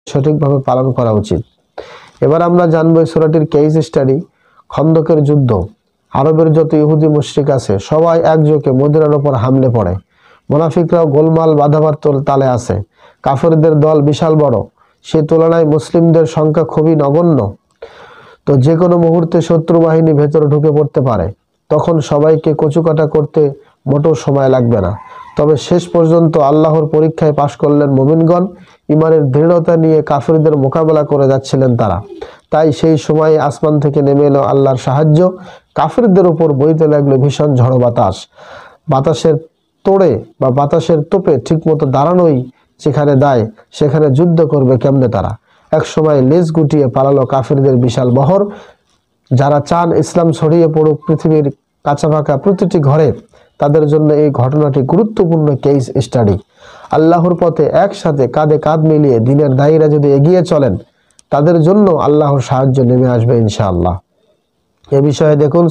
সঠিকভাবে পালন করা উচিত। এবার আমরা জানবো এই সূরাটির কেস স্টাডি। খন্দকের যুদ্ধ। আরবের যত ইহুদি মুশরিক আছে সবাই একযোগে মদিনার উপর হামলে পড়ে। মুনাফিকরাও গোলমাল বাঁধাবার তালে আছে। কাফেরদের দল বিশাল বড়, সে তুলনায় মুসলিমদের সংখ্যা খুবই নগণ্য। তো যে কোনো মুহূর্তে শত্রু বাহিনী ভেতরে ঢুকে পড়তে পারে। তখন সবাইকে কচুকাটা করতে মোটেও সময় লাগবে না। তবে শেষ পর্যন্ত আল্লাহর পরীক্ষায় পাশ করলেন মুমিনগণ। ইমানের দৃঢ়তা নিয়ে কাফেরদের মোকাবেলা করে যাচ্ছিলেন তারা। তাই সেই সময় আসমান থেকে নেমে এলো আল্লাহর সাহায্য। কাফেরদের উপর বইতে লাগলো ভীষণ ঝড়ো বাতাস। বাতাসের তোড়ে বা বাতাসের তোপে ঠিকমতো দাঁড়ানোই যেখানে দায়, সেখানে যুদ্ধ করবে কেমনে তারা। এক সময় লেজ গুটিয়ে পালালো কাফেরদের বিশাল বহর। যারা চান ইসলাম ছড়িয়ে পড়ুক পৃথিবীর কাছাকাছি প্রতিটি ঘরে, তাদের জন্য এই ঘটনাটি গুরুত্বপূর্ণ কেস স্টাডি। আল্লাহর পথে একসাথে কাঁধে কাঁধ মিলিয়ে দিনের দায়ীরা যদি এগিয়ে চলেন, তাদের জন্য আল্লাহর সাহায্য নেমে আসবে ইনশাআল্লাহ। এ বিষয়ে দেখুন